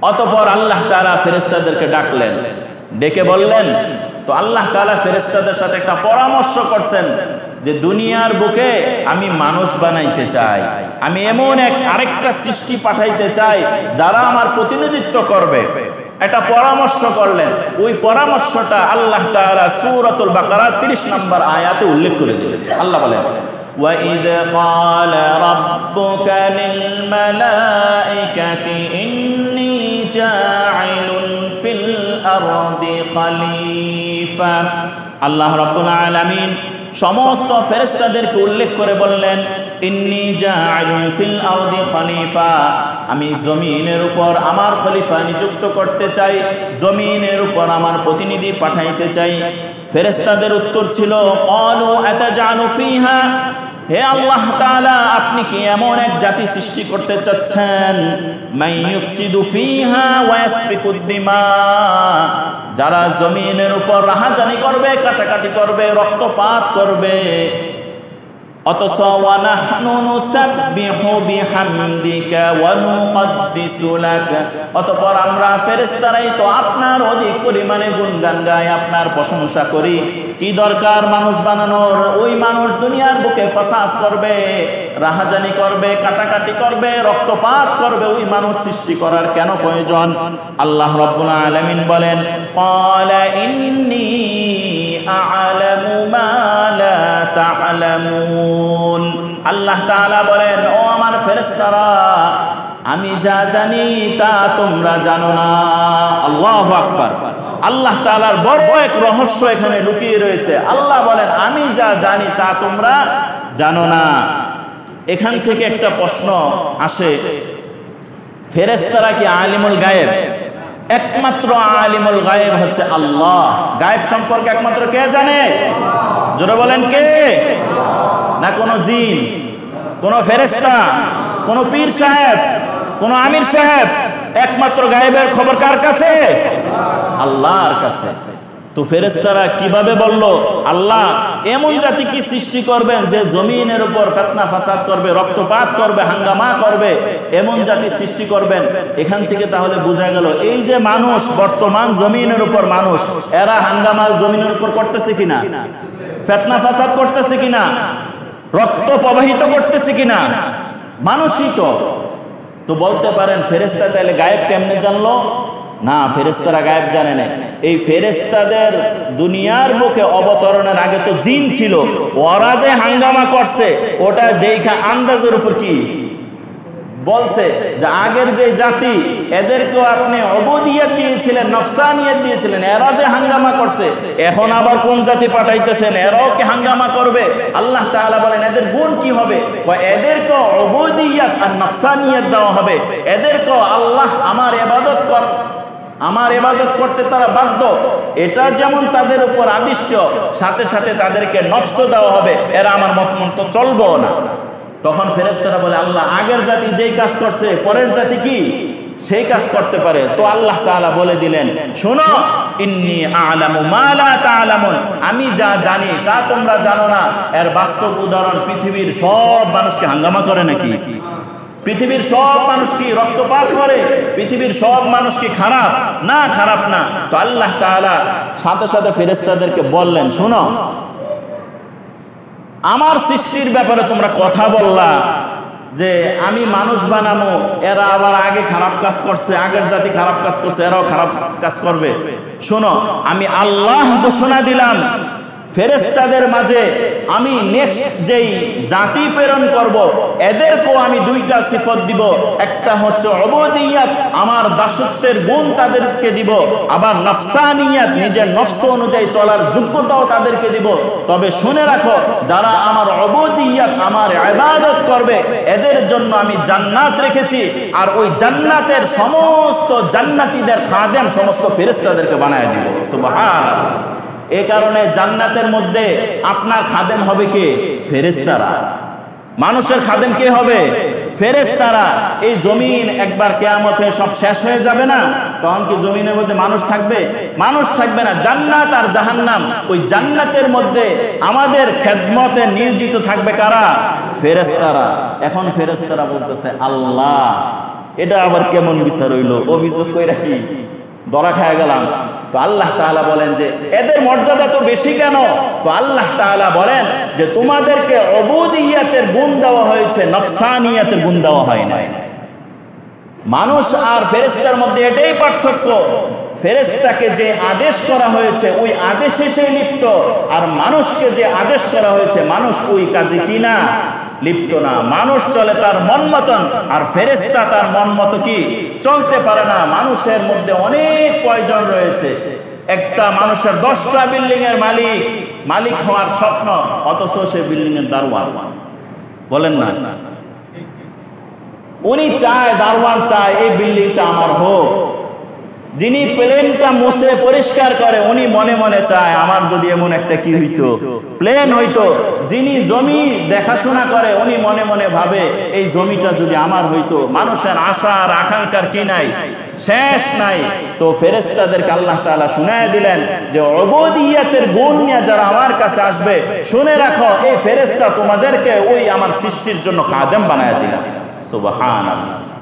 অতঃপর আল্লাহ তাআলা ফেরেশতাদেরকে ডাকলেন, ডেকে বললেন, তো আল্লাহ তাআলা ফেরেশতাদের সাথে একটা পরামর্শ করছেন যে দুনিয়ার বুকে আমি মানুষ বানাইতে চাই, আমি এমন আরেকটা সৃষ্টি পাঠাইতে চাই যারা আমার প্রতিনিধিত্ব করবে। একটা পরামর্শ করলেন। ওই পরামর্শটা আল্লাহ তাআলা সূরাতুল বাকারা 30 নম্বর আয়াতে উল্লেখ করে দিলেন। আল্লাহ বলেন, وَإِذْ قَالَ رَبُّكَ لِلْمَلَائِكَةِ إِنِّي جَاعِلٌ فِي الْأَرْضِ خَلِيفَةً। আল্লাহ রাব্বুল আলামিন সমস্ত ফেরেশতাদেরকে উল্লেখ করে বললেন, ইন্নী জাআইলুন ফিল আরদি খলিফা, আমি জমিনের উপর আমার খলিফা নিযুক্ত করতে চাই, জমিনের উপর আমার প্রতিনিধি পাঠাইতে চাই। ফেরেশতাদের উত্তর ছিল, ক্বালু আতাজালু ফিহা, হে আল্লাহ তাআলা আপনি কি এমন এক জাতি সৃষ্টি করতে চাচ্ছেন, মাইয়ুফসিদু ফিহা ওয়া ইয়াসফিকুদ দিমা, যারা জমিনের উপর রাহাজানি করবে, কাটাকাটি করবে, রক্তপাত করবে। অথচ ওয়া নাহনু নুসাব্বিহু বিহামদিকা ওয়া নুকদ্দিসু লাক, অতঃপর আমরা ফেরেশতারাই তো আপনার অধিক পরিমাণে গুণগান গাই, আপনার প্রশংসা করি। কি দরকার মানুষ বানানোর? ওই মানুষ দুনিয়ার বুকে ফাসাদ করবে, রাহাজানি করবে, কাটাকাটি করবে, রক্তপাত করবে, ওই মানুষ সৃষ্টি করার কেন প্রয়োজন? আল্লাহ রাব্বুল আলামিন বলেন, ক্বালা ইন্নী আ'লামু মা লা তা'লামুন। আল্লাহ তাআলা বলেন, ও আমার ফেরেশতারা, আমি যা জানি তা তোমরা জানো না। আল্লাহু আকবার। আল্লাহ তাআলার বড় এক রহস্য এখানে লুকিয়ে রয়েছে। আল্লাহ বলেন, আমি যা জানি তা তোমরা জানো না। এখান থেকে একটা প্রশ্ন আসে, ফেরেশতারা কি আলিমুল গায়েব? একমাত্র আলিমুল গায়েব হচ্ছে আল্লাহ। গায়েব সম্পর্কে একমাত্র কে জানে? জোরে বলেন, কে? না কোন জিন, কোন ফেরেশতা, কোন পীর সাহেব, কোন আমির সাহেব? একমাত্র গায়েবের খবর কার কাছে? আল্লাহর কাছে। তো ফেরেশতারা কিভাবে বলল আল্লাহ এমন জাতি কি সৃষ্টি করবেন যে জমিনের উপর ফিতনা ফাসাদ করবে, রক্তপাত করবে, হাঙ্গামা করবে, এমন জাতি সৃষ্টি করবেন? এখান থেকে তাহলে বোঝা গেল এই যে মানুষ, বর্তমান জমিনের উপর মানুষ, এরা হাঙ্গামা জমিনের উপর করতেছে কিনা, ফিতনা ফাসাদ করতেছে কিনা, রক্ত প্রবাহিত করতেছে কিনা? মানুষই তো বলতে পারেন ফেরেশতা তাহলে গায়েব কেমনে জানলো? না, ফেরেশতারা গায়েব জানে না। এই ফেরেশতাদের দুনিয়ার বুকে অবতরণের আগে তো জিন ছিল, ওরা যে হাঙ্গামা করছে ওটা দেখা আন্দাজের উপর কি বলছে যে আগের যে জাতি, এদেরকেও আপনি উবুদিয়ত দিয়েছিলেন, নফসানিয়ত দিয়েছিলেন, এরা যে হাঙ্গামা করছে, এখন আবার কোন জাতি পাঠাইতেছেন, এরাও কি হাঙ্গামা করবে? আল্লাহ তাআলা বলেন এদের গুণ কি হবে? এদেরকেও উবুদিয়ত আর নফসানিয়ত দেওয়া হবে, এদেরকেও আল্লাহ আমার ইবাদত কর, আমার ইবাদত করতে তারা বাধ্য, এটা যেমন তাদের উপর আদিষ্ট, সাথে সাথে তাদেরকে নফস দেওয়া হবে, এরা আমার মত মতো চলবো না। তখন ফেরেশতারা বলে আল্লাহ আগের জাতি যেই কাজ করছে পরের জাতি কি সেই কাজ করতে পারে? তো আল্লাহ তাআলা বলে দিলেন, শোনো, ইন্নী আ'লামু মা লা তা'লামুন, আমি যা জানি তা তোমরা জানো না। এর বাস্তব উদাহরণ, পৃথিবীর সব মানুষকে হাঙ্গামা করে নাকি? পৃথিবীর সব মানুষ কি রক্তপাত করে? পৃথিবীর সব মানুষ কি খারাপ? না, খারাপ না। তো আল্লাহ তাআলা সাথে সাথে ফেরেশতাদেরকে বললেন, শোনো, আমার সৃষ্টির ব্যাপারে তোমরা কথা বললা যে আমি মানুষ বানাবো, এরা আবার আগে খারাপ কাজ করছে, আগের জাতি খারাপ কাজ করছে, এরাও খারাপ কাজ করবে। শোনো, আমি আল্লাহ ঘোষণা দিলাম ফেরেশতাদের মাঝে আমি নেক্সট যেই জাতি প্রেরণ করব, এদেরকেও আমি দুইটা সিফত দিব। একটা হচ্ছে উবুদিয়ত, আমার দাসত্বের গুণ তাদেরকে দিব, আবার নফসানিয়ত, নিজের নফস অনুযায়ী চলার যোগ্যতাও তাদেরকে দিব। তবে শুনে রাখো, যারা আমার উবুদিয়ত, আমার ইবাদত করবে, এদের জন্য আমি জান্নাত রেখেছি, আর ওই জান্নাতের সমস্ত জান্নাতীদের খাদেম সমস্ত ফেরেশতাদেরকে বানায় দিব। সুবহানাল্লাহ। এ কারণে জান্নাতের মধ্যে আপনার খাদেম হবে কে? ফেরেশতারা। মানুষের খাদেম কে হবে? ফেরেশতারা। এই জমিন একবার কিয়ামতে সব শেষ হয়ে যাবে না, তখন কি জমিনের মধ্যে মানুষ থাকবে? মানুষ থাকবে না। জান্নাত আর জাহান্নাম, ওই জান্নাতের মধ্যে আমাদের খেদমতে নিয়োজিত থাকবে কারা? ফেরেশতারা। এখন ফেরেশতারা বলতেছে আল্লাহ এটা আবার কেমন বিচার হইল? অভিযোগ করে রাখি ধরা খায় গেলাম। তো আল্লাহ তাআলা বলেন যে এদের মর্যাদা তো বেশি কেন? তো আল্লাহ তাআলা বলেন যে তোমাদেরকে উবুদিয়তের গুণ দেওয়া হয়েছে, নফসানিয়তের গুণ দেওয়া হয় নাই। মানুষ আর ফেরেশতার মধ্যে এটাই পার্থক্য, ফেরেশতাকে যে আদেশ করা হয়েছে ওই আদেশে সে লিপ্ত, আর মানুষকে যে আদেশ করা হয়েছে মানুষ ওই কাজে কি না লিপ্ত না। মানুষ চলে তার মন মতন, আর ফেরেশতা তার মন মতো কি চলতে পারে না। মানুষের মধ্যে অনেক প্রয়োজন রয়েছে। একটা মানুষের 10টা বিল্ডিং এর মালিক হওয়ার স্বপ্ন, অথচ সে বিল্ডিং এর দারোয়ান। বলেন না, উনি চায়, দারোয়ান চায় এই বিল্ডিংটা আমার হোক। যিনি প্লেনটা মুছে পরিষ্কার করে উনি মনে মনে চায় আমার যদি এমন একটা কি হইতো, প্লেন হইতো। যিনি জমি দেখাশোনা করে উনি মনে মনে ভাবে এই জমিটা যদি আমার হইতো। মানুষের আশা আর আকাঙ্ক্ষার কি নাই, শেষ নাই। তো ফেরেশতাদেরকে আল্লাহ তাআলা শুনায় দিলেন যে উবুদিয়তের গুণ নিয়ে যারা আমার কাছে আসবে, শুনে রাখো এই ফেরেশতা তোমাদেরকে ওই আমার সৃষ্টির জন্য খাদেম বানায় দিলাম। সুবহানাল্লাহ।